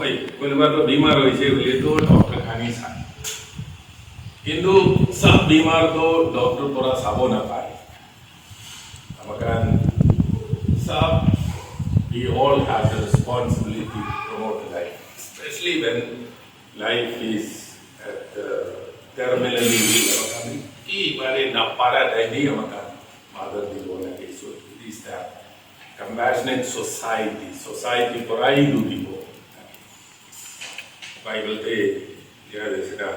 হয় কোনোবা তো বিমার হয়েছে বলে তো ডক্টর খানি চায় কিন্তু সব বিমার তো ডক্টর পৰা চাব নাপায় আমাকান সব we all have the responsibility to promote life especially when life is at terminally amakan ki bare na para dai ni amakan mother di bona ke so it is that compassionate society porai du dibo Bible te ya desika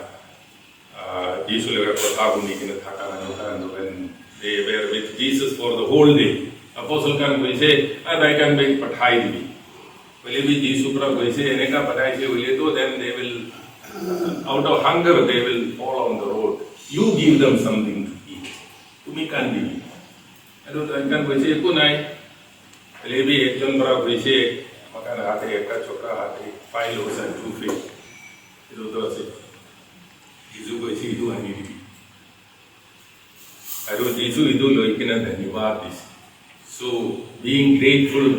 Jesus le kotha guni kina thaka na no when they were with Jesus for the whole day apostle kan kaise I can be pathai di pele bhi Jesus pra kaise ene ka pathai se bole to then they will out of hunger they will fall on the road you give them something to eat tumi kan di ado kan kaise ko nai pele bhi ekjon pra kaise makan hate ekta chokra hate 5 loaves and 2 fish ito to ase Jesus kaise idu ani di ado Jesus idu loikina dhanyawad dis So, being grateful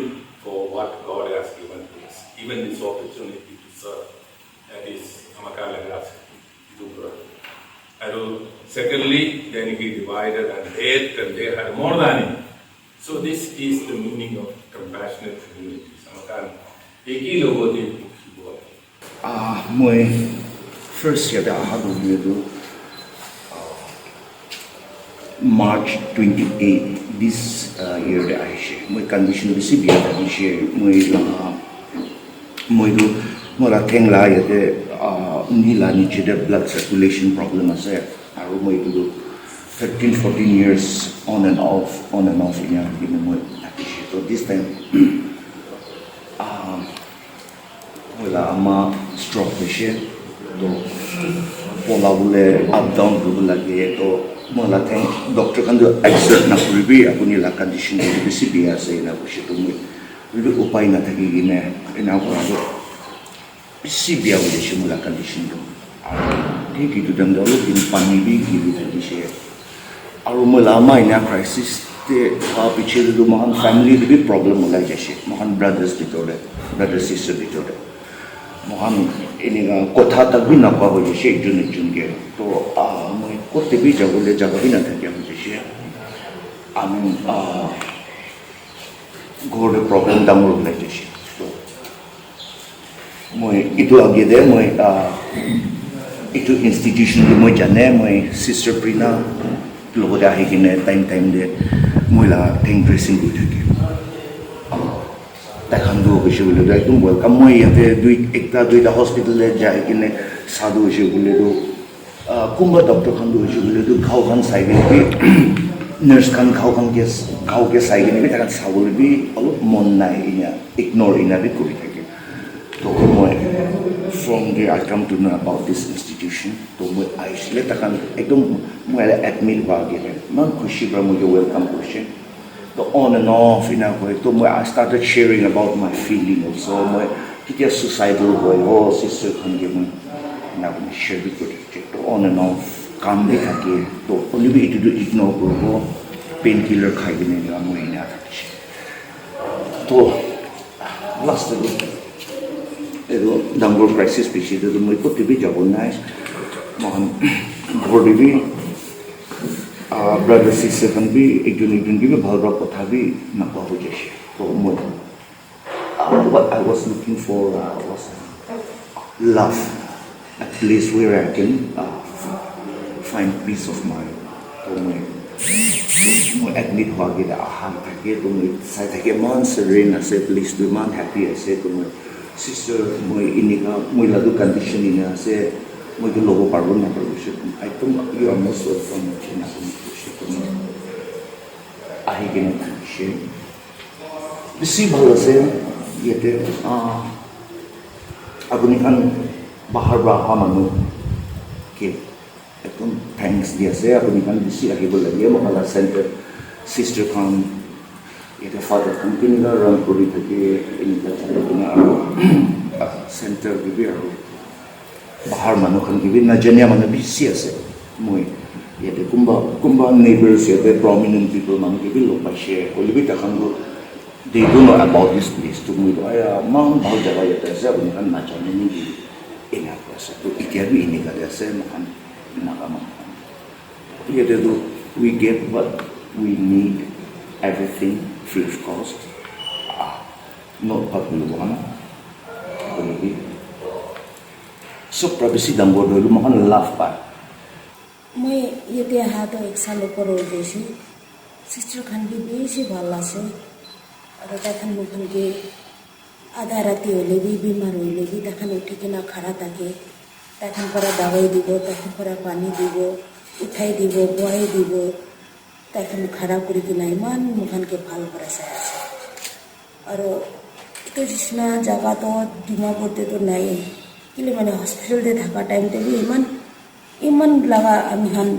for what God has given to us, even this opportunity to serve, that is Amakala Nagas. Secondly, then he divided and ate, and they had more than it. So, this is the meaning of compassionate community. Amakala. Eki logo de my first year that I had March 28 this year that I share my condition receive that I share my mora theng la ya de ni la ni che blood circulation problem ase aru my do 13-14 years on and off in ya my so this time wala ama stroke patient to pola bule up down bule lage to mala thang doctor kan do exert na kuribi apuni la condition de bcbia se na bushi to mu lu upai na thagi gine ina ko do bcbia wale shi mala condition do ठीक ही तो दंडा लोग इन पानी भी की भी थी शे और मलामा इन क्राइसिस ते पीछे जो महान फैमिली भी प्रॉब्लम होला जैसे महान ब्रदर्स बितोरे ब्रदर सिस्टर बितोरे महान इन्हें कोठा तक भी ना पाओ जैसे जुन के तो मैं कोटे भी जगह भी ना था क्या मुझे शे आमीन घोड़े प्रॉब्लम दामर होला जैसे तो मैं इतो आगे दे मैं itu institution de moi jane moi sister Prina logo da higine time de moi la thing dressing good thake ta khandu ko shule da tum welcome moi yate duita hospital le jai kine sadu shule do kumba doctor khandu shule do khau khan sai bi nurse khan khau ke sai kine bi ta kan sabul bi alop mon nai ina ignore ina bi kuri thake to moi from there I come to know about this institution to I let akan ekdom mo admit wa gire man khushi bra mo welcome question to on and off ina ko to I started sharing about my feeling also mo kitia suicidal boy oh sister khan ge mo na ko share with to on and off kam de thake to only be to do ignore ko painkiller khai gine ga mo ina thake to last edo dangur crisis pichi de moi ko tibi jabo nai mohan body bi brother sister kan bi ekjon ki bi bhal ra kotha bi na pa ho jeshe to moi what I was looking for was love, a place where I can find peace of mind to moi admit ho ge da han thake to moi sai thake man serene ase please do man happy ase to moi sister moi inika moi ladu condition ina se moi to logo parbo na parbo she I think you are most welcome china she to ahi gene she bisi bhalo se yete apuni kan bahar ba hamanu ke ekdom thanks dia se apuni kan bisi ahi bola ye mokala center sister kan এটা father continue run কৰি থাকে Inca আৰু centre বিবি আৰু বাহাৰ মানুহখন বিবি নাজানিয়া মানুহ বেছি আছে মই ইয়াতে কোনবা নেইবাৰ্ছ ইয়াতে প্ৰমিনেণ্ট পিপল মানুহ বিবি লগ পাইছে হলিবি তাখান they don't know about this place. To me, mang bahut jaga yata ase apni kan na chane ni ina ase. To itia bhi ini kare ase makan nakama. Yete to we get what we need, everything free of cost. Not popular one. So privacy dangbo dulu makan laugh pa. मैं ये ते हाथ एक साल ऊपर हो गई थी सिस्टर खान भी बेसी भाला से और तखन मुखन के आधा राती होले भी बीमार होले भी तखन उठी के ना खड़ा ताके तखन पर दवाई दिबो तखन पर पानी दिबो उठाई दिबो बुआई दिबो तखन खड़ा करी के ना मान मुखन के फाल पर से और तो जिसना जगह तो दिमाग होते तो नहीं कि मैंने हॉस्पिटल दे थका टाइम ते भी इमन लगा अमिहन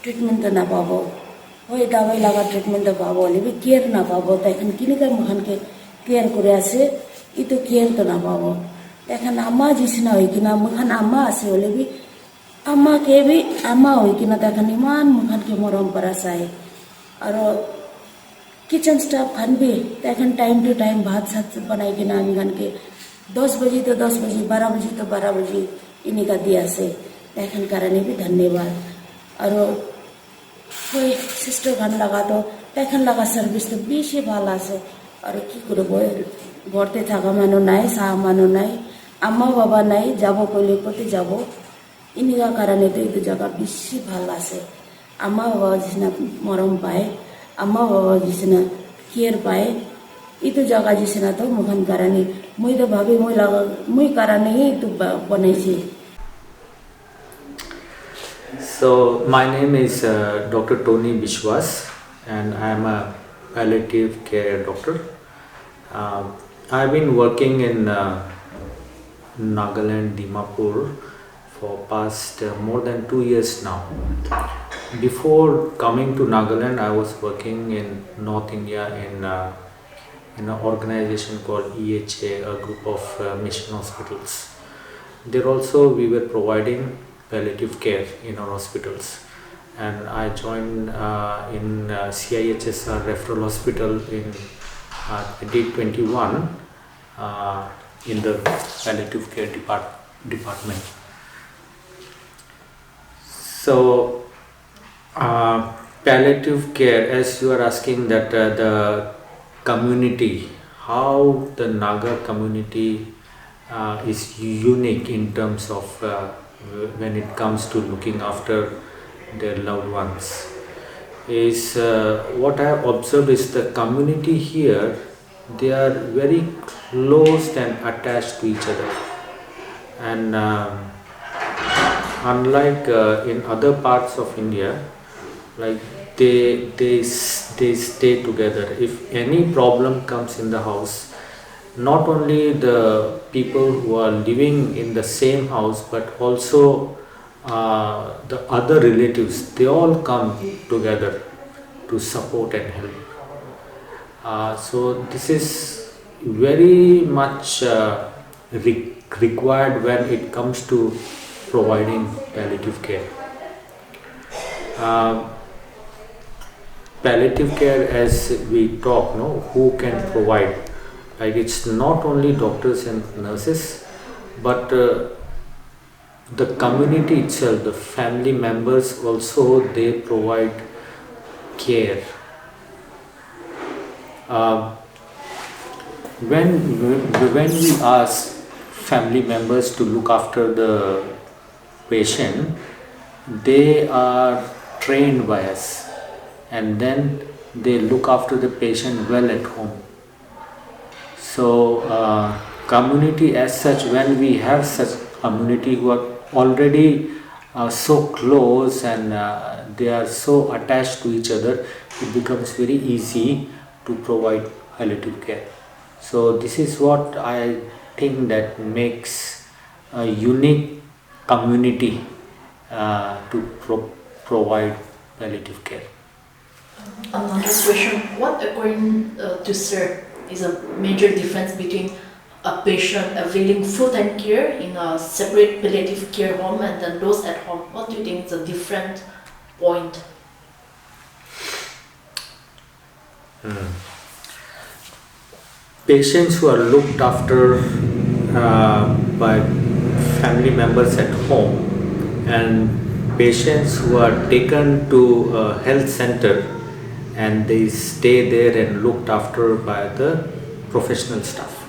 ट्रीटमेंट ना पाबो ওই দাবাই লাগা ট্রিটমেন্ট পাবো লিবি কেয়ার না পাবো তখন কিনিকা মুখানকে কেয়ার করে আছে ই তো কেয়ার তো না পাবো এখন আম্মা জিসনা হই কিনা মুখান আম্মা আছে লিবি আম্মা কে বি আম্মা হই কিনা তখন ইমান মুখানকে মরম করা চাই আর किचन स्टाफ खान भी तखन टाइम टू टाइम भात साथ बनाई के नाम खान के 10 बजे तो 10 बजे 12 बजे तो 12 बजे इन्हीं का दिया से तखन करने भी धन्यवाद और कोई सिस्टर खान लगा तो तखन लगा सर्विस तो बेसी भाला से और की करब भरते थाका मानो नाई सा मानो नाई आम्मा बाबा नाई जाबो कइले कते जाबो इन्हीं कारण तो जगह बेसी भाला से आम्मा बाबा जिसना मरम पाए अम्मा बाबा जिसना केयर पाए इतो जगह जिसना तो मुखन कारण मुई तो भाभी मुई लगा मुई कारण ही तो बने छी. So my name is Dr. Tony Bishwas and I am a palliative care doctor. I have been working in Nagaland, Dimapur for past more than 2 years now. Before coming to Nagaland, I was working in North India in an organization called EHA, a group of mission hospitals. There also we were providing palliative care in our hospitals, and I joined in CIHSR referral hospital in 2021 in the palliative care department. So palliative care, as you are asking that the community, how the Naga community is unique in terms of when it comes to looking after their loved ones, is what I have observed is the community here, they are very close and attached to each other, and unlike in other parts of India, like they stay together. If any problem comes in the house, not only the people who are living in the same house but also the other relatives, they all come together to support and help. So this is very much required when it comes to providing palliative care. Palliative care, as we talk, who can provide, like it's not only doctors and nurses, but the community itself, the family members also, they provide care. When we ask family members to look after the patient, they are trained by us, and then they look after the patient well at home. So community as such, when we have such community who are already so close and they are so attached to each other, it becomes very easy to provide palliative care. So this is what I think that makes a unique community to provide palliative care. Another question, what according to sir is a major difference between a patient availing full-time care in a separate palliative care home and then those at home? What do you think is a different point? patients who are looked after by family members at home and patients who are taken to a health center and they stay there and looked after by the professional staff,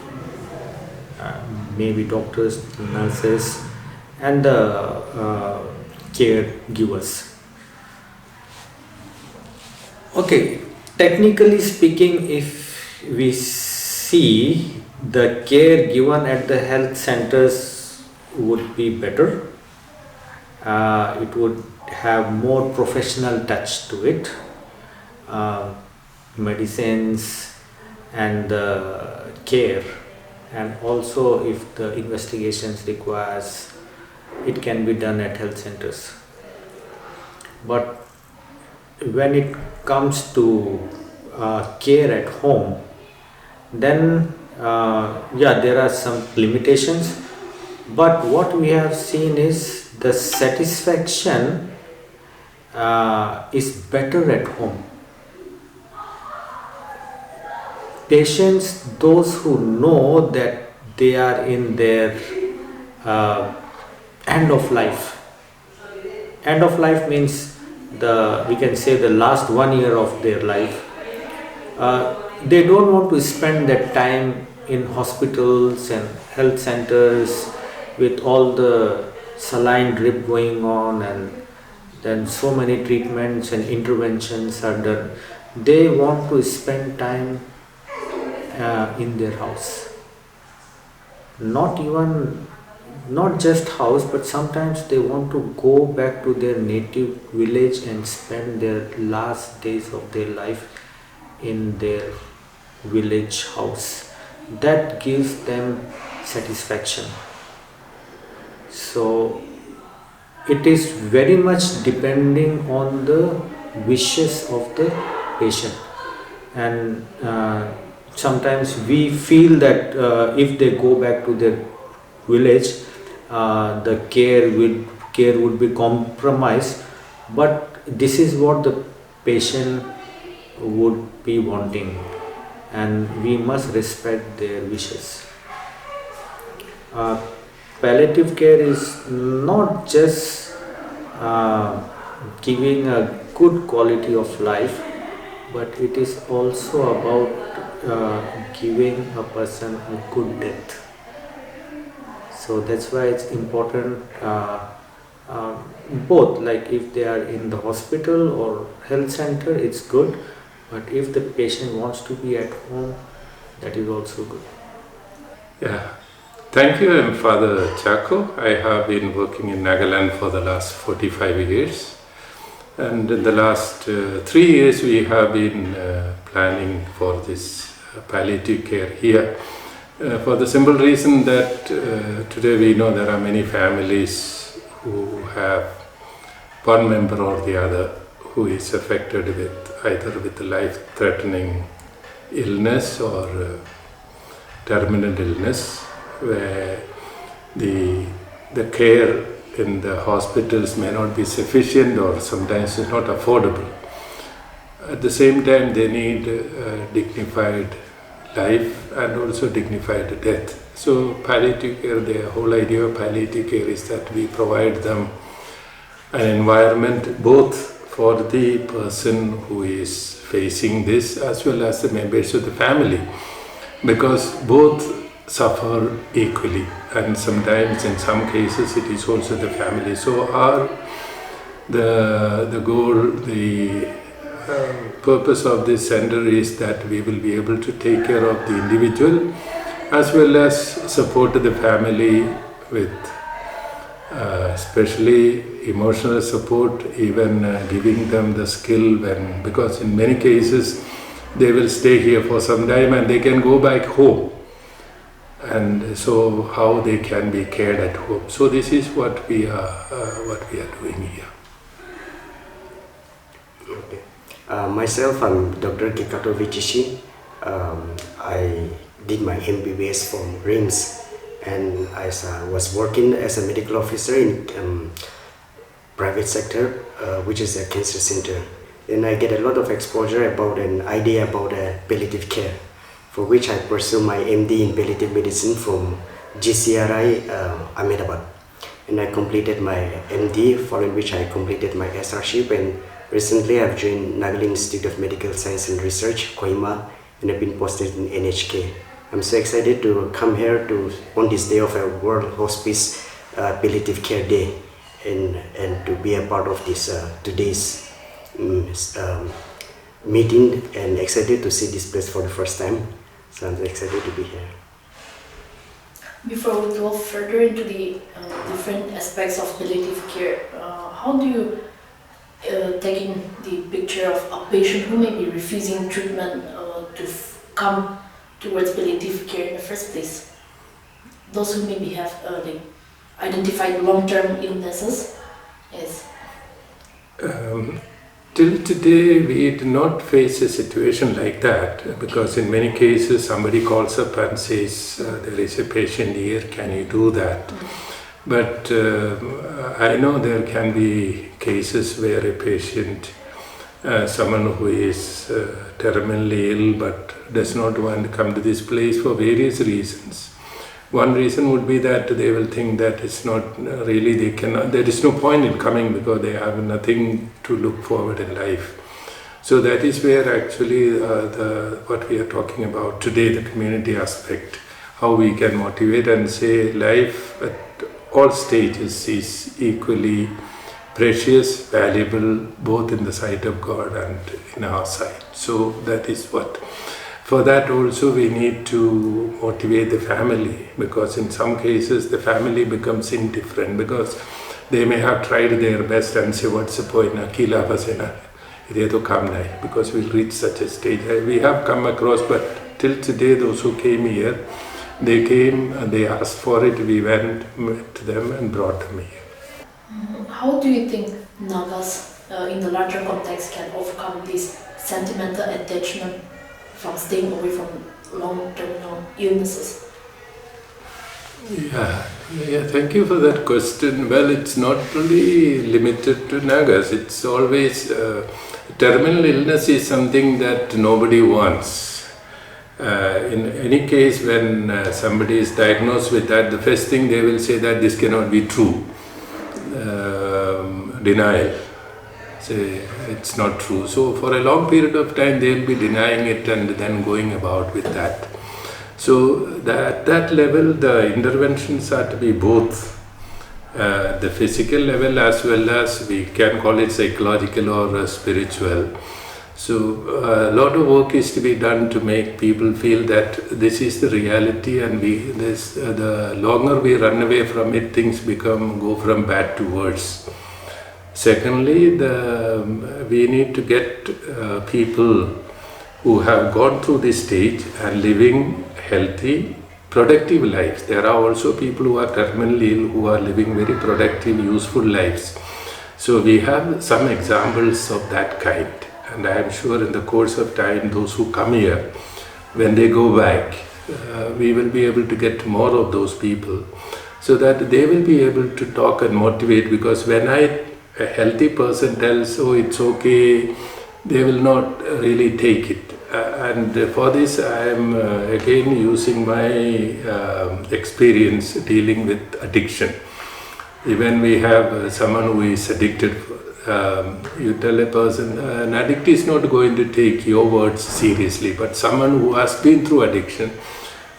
maybe doctors, nurses, and the caregivers. Okay, technically speaking, if we see the care given at the health centers would be better, it would have more professional touch to it, medicines and the care, and also if the investigations requires, it can be done at health centers. But when it comes to care at home, then there are some limitations, but what we have seen is the satisfaction is better at home. Patients, those who know that they are in their end of life. End of life means we can say the last 1 year of their life. They don't want to spend that time in hospitals and health centers with all the saline drip going on, and then so many treatments and interventions are done. They want to spend time in their house. Not just house, but sometimes they want to go back to their native village and spend their last days of their life in their village house. That gives them satisfaction. So it is very much depending on the wishes of the patient, and sometimes we feel that if they go back to their village, the care would be compromised, but this is what the patient would be wanting, and we must respect their wishes. Palliative care is not just giving a good quality of life, but it is also about giving a person a good death. So that's why it's important, both, like if they are in the hospital or health center, it's good, but if the patient wants to be at home, that is also good. Yeah. Thank you, I'm Father Chaco. I have been working in Nagaland for the last 45 years. And in the last 3 years, we have been planning for this palliative care here. For the simple reason that today we know there are many families who have one member or the other who is affected with either with a life-threatening illness or terminal illness, where the care in the hospitals may not be sufficient or sometimes it's not affordable. At the same time, they need dignified life and also dignified death. So palliative care, the whole idea of palliative care is that we provide them an environment both for the person who is facing this as well as the members of the family, because both suffer equally, and sometimes in some cases it is also the family. So the goal, the purpose of this center is that we will be able to take care of the individual as well as support the family with especially emotional support, even giving them the skill because in many cases they will stay here for some time and they can go back home. And so how they can be cared at home. So this is what we are doing here. Okay. Myself, I'm Dr. Kato. I did my MBBS from RIMS, and I was working as a medical officer in private sector, which is a cancer center. And I get a lot of exposure about an idea about palliative care. for which I pursue my MD in palliative medicine from GCRI Ahmedabad. And I completed my MD, following which I completed my SRship, and recently I've joined Nagaland Institute of Medical Science and Research, Kohima, and I've been posted in NHK. I'm so excited to come here on this day of a World Hospice Palliative Care Day, and to be a part of this today's meeting, and excited to see this place for the first time. So I'm excited to be here. Before we go further into the different aspects of palliative care, how do you take in the picture of a patient who may be refusing treatment to come towards palliative care in the first place? Those who maybe have identified long-term illnesses. Yes. Till today, we did not face a situation like that, because in many cases somebody calls up and says, there is a patient here, can you do that? But I know there can be cases where a patient, someone who is terminally ill but does not want to come to this place for various reasons. One reason would be that they will think that it's not really, there is no point in coming because they have nothing to look forward in life. So that is where actually what we are talking about today, the community aspect, how we can motivate and say life at all stages is equally precious, valuable, both in the sight of God and in our sight. So that is what. For that also we need to motivate the family, because in some cases the family becomes indifferent because they may have tried their best and say, what's the point, because we'll reach such a stage. We have come across, but till today those who came here, they came, they asked for it, we went, met them and brought them here. How do you think Nagas in the larger context can overcome this sentimental attachment from staying away from long-term illnesses? Yeah, thank you for that question. Well, it's not really limited to Nagas. It's always, terminal illness is something that nobody wants. In any case, when somebody is diagnosed with that, the first thing they will say that this cannot be true. Denial. Say it's not true. So for a long period of time they will be denying it and then going about with that. So at that level the interventions are to be both the physical level as well as we can call it psychological or spiritual. So a lot of work is to be done to make people feel that this is the reality, and the longer we run away from it, things go from bad to worse. Secondly, we need to get people who have gone through this stage and living healthy, productive lives. There are also people who are terminally ill who are living very productive, useful lives. So we have some examples of that kind, and I am sure in the course of time those who come here, when they go back, we will be able to get more of those people so that they will be able to talk and motivate, because when a healthy person tells, oh, it's okay, they will not really take it. And for this I am again using my experience dealing with addiction. Even we have someone who is addicted, you tell a person, an addict is not going to take your words seriously, but someone who has been through addiction,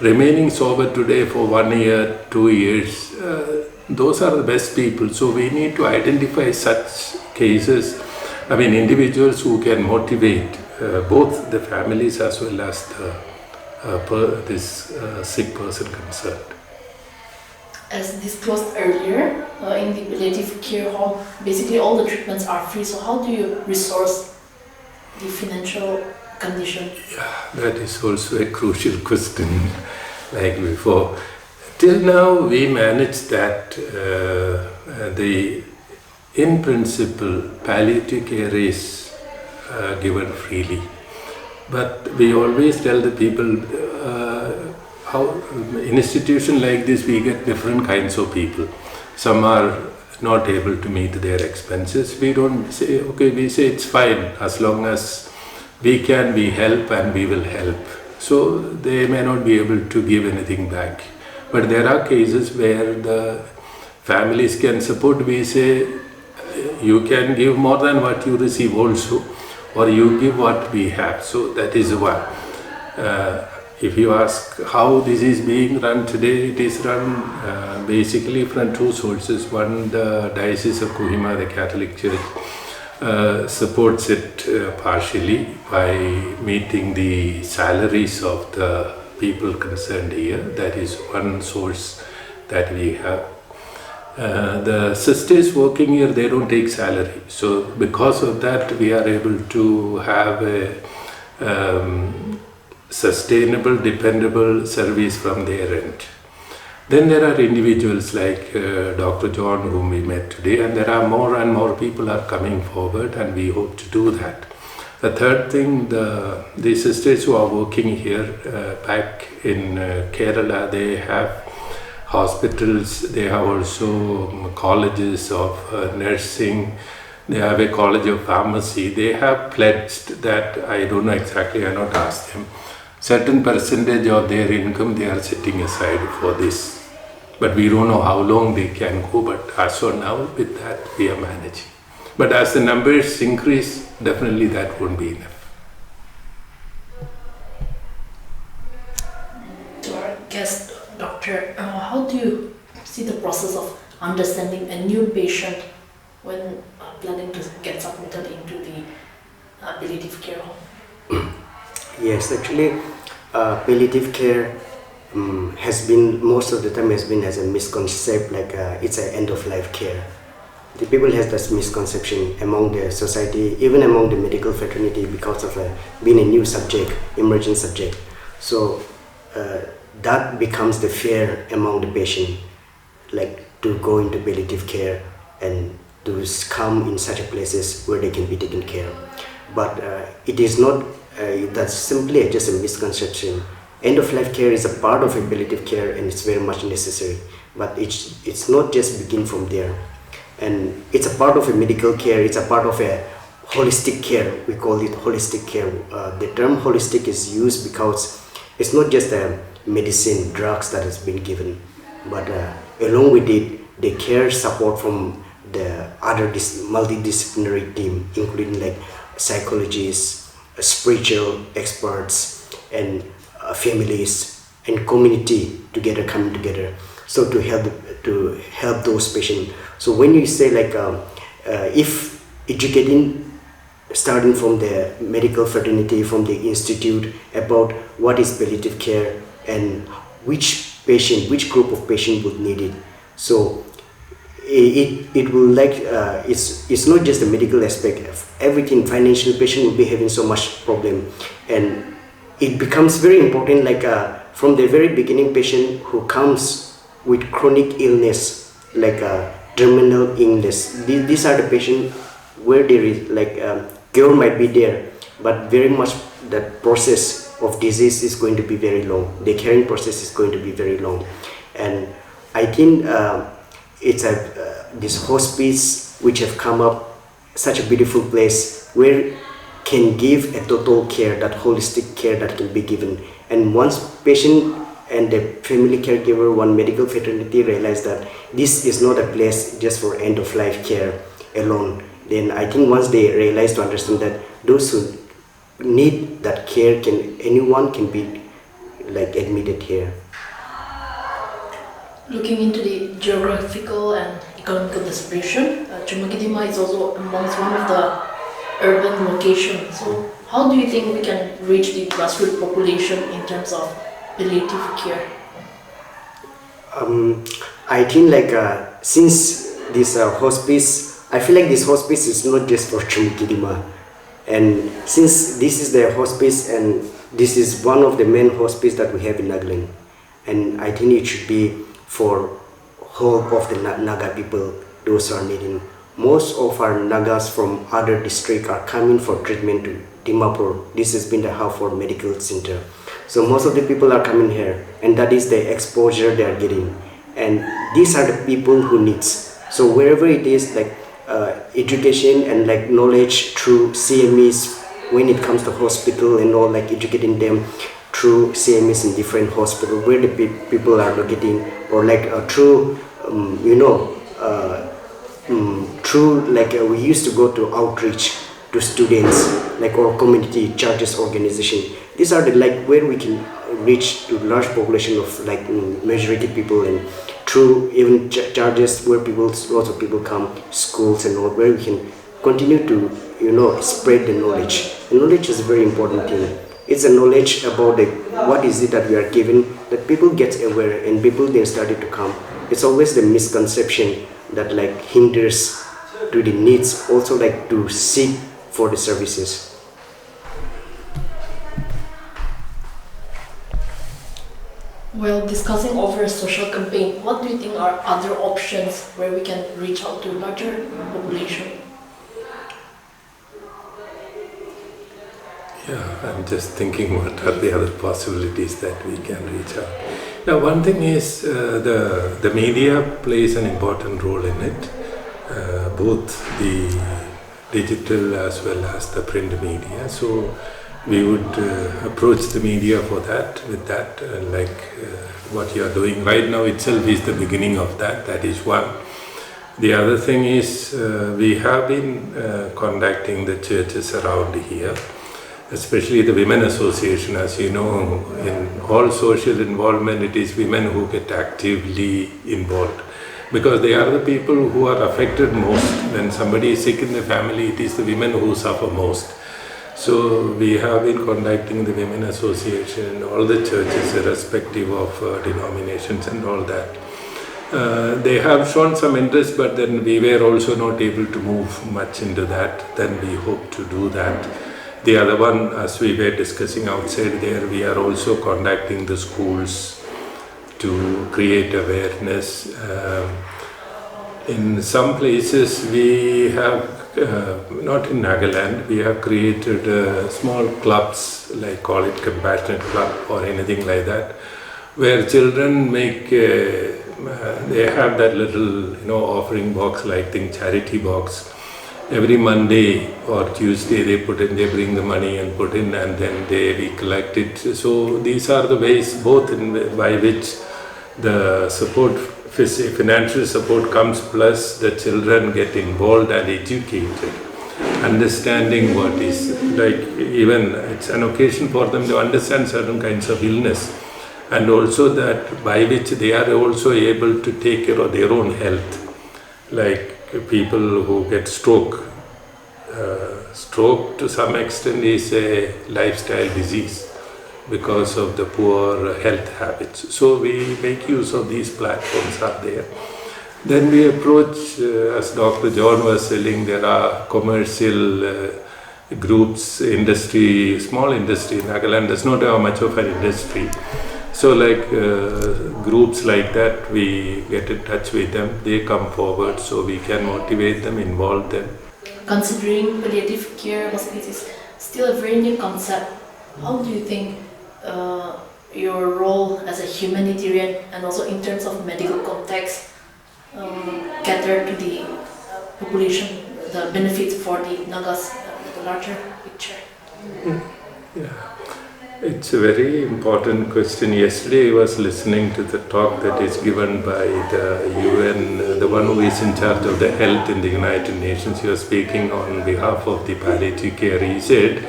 remaining sober today for 1 year, 2 years, those are the best people. So we need to identify such cases, individuals who can motivate both the families as well as this sick person concerned. As disclosed earlier, in the palliative care home, basically all the treatments are free. So how do you resource the financial condition? Yeah, that is also a crucial question, like before. Till now, we managed that in principle, palliative care is given freely. But we always tell the people, how in a institution like this, we get different kinds of people. Some are not able to meet their expenses. We don't say, okay, we say it's fine, as long as we can, we help and we will help. so they may not be able to give anything back. But there are cases where the families can support. We say you can give more than what you receive also, or you give what we have. So that is one. If you ask how this is being run today, it is run basically from two sources. One, the Diocese of Kohima, the Catholic Church, supports it partially by meeting the salaries of the people concerned here. That is one source that we have. The sisters working here, they don't take salary. So because of that, we are able to have a sustainable, dependable service from their end. Then there are individuals like Dr. John, whom we met today, and there are more and more people are coming forward, and we hope to do that. The third thing, the sisters who are working here back in Kerala, they have hospitals, they have also colleges of nursing, they have a college of pharmacy. They have pledged that, I don't know exactly, I not asked them, certain percentage of their income they are setting aside for this. But we don't know how long they can go, but as of now, with that, we are managing. But as the numbers increase, definitely that won't be enough. To our guest, Doctor, how do you see the process of understanding a new patient when planning to get submitted into the palliative care home? Yes, actually, palliative care has been, most of the time has been as a misconception, like it's an end-of-life care. The people has this misconception among the society, even among the medical fraternity, because of being a new subject, emerging subject. So that becomes the fear among the patient, like to go into palliative care and to come in such places where they can be taken care of. But it is not, that's simply just a misconception. End-of-life care is a part of a palliative care, and it's very much necessary. But it's not just begin from there. And it's a part of a medical care, it's a part of a holistic care. We call it holistic care. The term holistic is used because it's not just a medicine, drugs that has been given, but along with it, the care support from the other multidisciplinary team, including like psychologists, spiritual experts, and families and community together, coming together, so to help those patients. So when you say like if educating, starting from the medical fraternity, from the institute, about what is palliative care and which patient, which group of patient would need it. So it will like it's not just the medical aspect of everything. Financial patient will be having so much problem, and it becomes very important, like from the very beginning, patient who comes with chronic illness, like terminal illness. These are the patients where there is like cure might be there, but very much the process of disease is going to be very long. The caring process is going to be very long, and I think it's this hospice which have come up, such a beautiful place where can give a total care, that holistic care that can be given. And once patient and the family caregiver, one medical fraternity realize that this is not a place just for end-of-life care alone, then I think once they realize to understand that those who need that care, anyone can be like admitted here. Looking into the geographical and economical distribution, Chumagidima is also amongst one of the urban locations. So how do you think we can reach the grassroots population in terms of palliative care? I think like since this hospice, I feel like this hospice is not just for Chumagidima, and since this is the hospice and this is one of the main hospice that we have in Nagaland, and I think it should be for whole of the Naga people, those who are needing. Most of our Nagas from other districts are coming for treatment to Dimapur. This has been the hub for medical center. So most of the people are coming here, and that is the exposure they are getting. And these are the people who needs. So wherever it is, like education and like knowledge through CMEs, when it comes to hospital and all, like educating them, through CMS in different hospitals where the people are locating, or like through through like we used to go to outreach to students, like our community churches organization. These are the like where we can reach to large population of like majority people, and through even churches where lots of people come, schools and all, where we can continue to spread the knowledge. The knowledge is a very important thing. It's a knowledge about what is it that we are given, that people get aware and people then started to come. It's always the misconception that like hinders to the needs, also like to seek for the services. Well, discussing over a social campaign, what do you think are other options where we can reach out to larger population? Yeah, I'm just thinking what are the other possibilities that we can reach out. Now, one thing is the media plays an important role in it, both the digital as well as the print media. So we would approach the media for that, with that, what you are doing right now itself is the beginning of that. That is one. The other thing is we have been contacting the churches around here, especially the Women Association. As you know, in all social involvement, it is women who get actively involved, because they are the people who are affected most. When somebody is sick in the family, it is the women who suffer most. So we have been contacting the Women Association, all the churches, irrespective of denominations and all that. They have shown some interest, but then we were also not able to move much into that. Then we hope to do that. The other one, as we were discussing outside there, we are also contacting the schools to create awareness. In some places we have, not in Nagaland, we have created small clubs, like call it compassionate club or anything like that, where children make, they have that little offering box like thing, charity box. Every Monday or Tuesday they bring the money and put in, and then we collect it. So these are the ways both by which the support, financial support comes, plus the children get involved and educated, understanding what is, like even it's an occasion for them to understand certain kinds of illness, and also that by which they are also able to take care of their own health, like people who get stroke. Stroke to some extent is a lifestyle disease because of the poor health habits. So we make use of these platforms are there. Then we approach, as Dr. John was saying, there are commercial groups, industry, small industry. Nagaland does not have much of an industry. So like groups like that, we get in touch with them, they come forward, so we can motivate them, involve them. Considering palliative care hospice is still a very new concept, how do you think your role as a humanitarian and also in terms of medical context cater to the population, the benefits for the Nagas, the larger picture? Yeah. It's a very important question. Yesterday I was listening to the talk that is given by the UN, the one who is in charge of the health in the United Nations. He was speaking on behalf of the palliative care. He said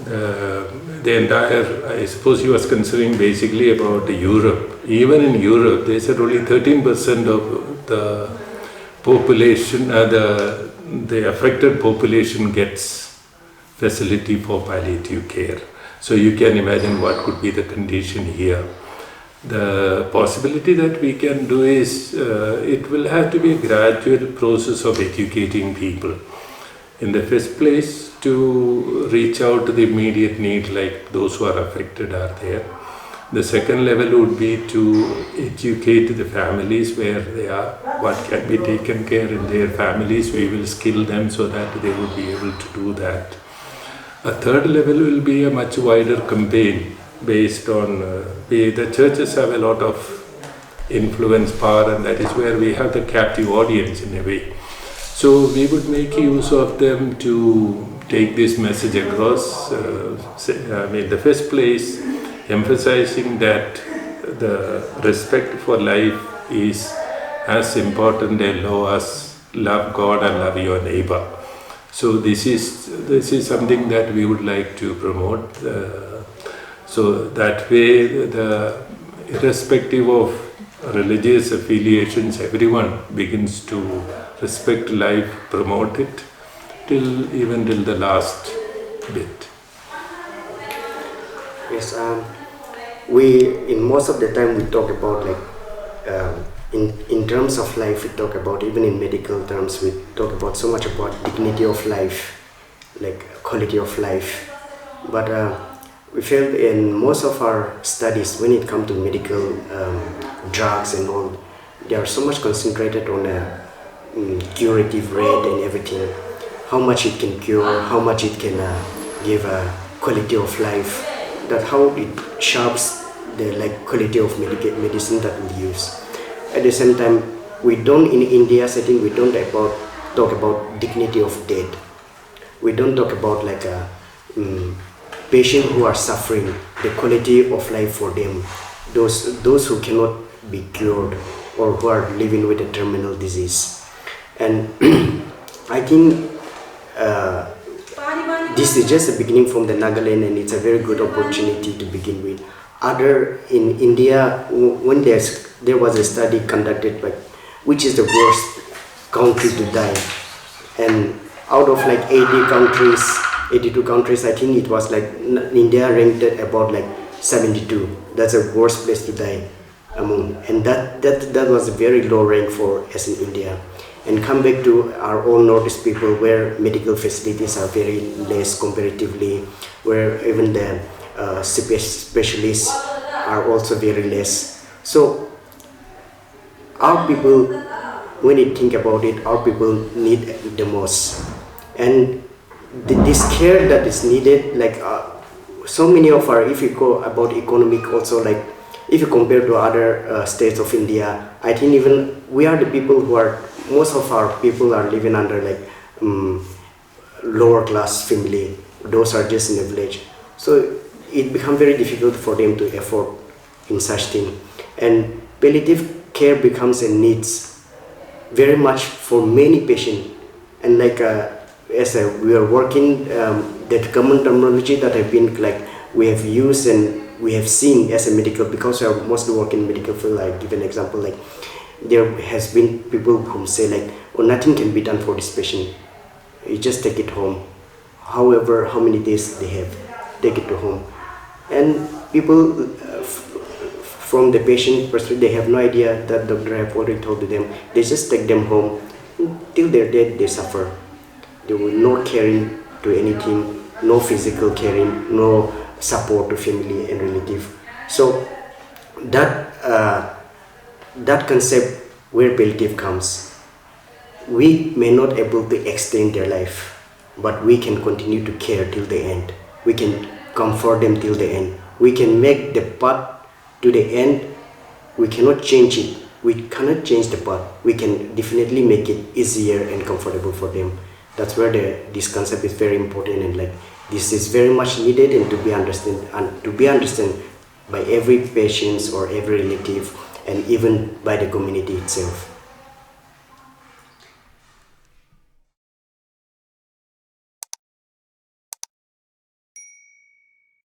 the entire, I suppose he was considering basically about Europe. Even in Europe, they said only 13% of the population, the affected population gets facility for palliative care. So you can imagine what could be the condition here. The possibility that we can do is, it will have to be a gradual process of educating people. In the first place, to reach out to the immediate need, like those who are affected are there. The second level would be to educate the families where they are, what can be taken care in their families. We will skill them so that they would be able to do that. A third level will be a much wider campaign based on, the churches have a lot of influence, power, and that is where we have the captive audience in a way. So we would make use of them to take this message across. The first place, emphasizing that the respect for life is as important as love God and love your neighbor. So this is something that we would like to promote. So that way, irrespective of religious affiliations, everyone begins to respect life, promote it even till the last bit. Yes, in most of the time we talk about in terms of life, we talk about, even in medical terms, we talk about so much about dignity of life, like quality of life. But we feel in most of our studies, when it comes to medical drugs and all, they are so much concentrated on a curative rate and everything, how much it can cure, how much it can give a quality of life, that how it shapes the quality of medicine that we use. At the same time, we don't, in India setting, we don't talk about dignity of death. We don't talk about patients who are suffering, the quality of life for them, those who cannot be cured or who are living with a terminal disease. And I think this is just a beginning from the Nagaland, and it's a very good opportunity to begin with. In India, when there was a study conducted, which is the worst country to die, and out of 82 countries, I think it was India ranked at about 72. That's the worst place to die among, and that was a very low rank for us in India. And come back to our own Northeast people, where medical facilities are very less comparatively, where even the specialists are also very less. So our people, when you think about it, our people need the most. And this care that is needed, so many of our, if you go about economic also, if you compare to other states of India, I think even we are the people who are, most of our people are living under lower class family. Those are just in the village. So it becomes very difficult for them to afford in such thing. And palliative care becomes a needs very much for many patients. And as we are working, that common terminology that have been we have used and we have seen as a medical, because we are mostly working in medical field. I give an example, there has been people who say nothing can be done for this patient, you just take it home, however how many days they have, take it to home. And people from the patient perspective, they have no idea that doctor have already told to them, they just take them home till they're dead. They suffer. There will no caring to anything, no physical caring, no support to family and relative. So that concept where palliative comes, we may not able to extend their life, but we can continue to care till the end. We can comfort them till the end. We can make the path to the end. We cannot change it. We cannot change the path. We can definitely make it easier and comfortable for them. That's where this concept is very important, and this is very much needed and to be understood by every patient or every relative, and even by the community itself.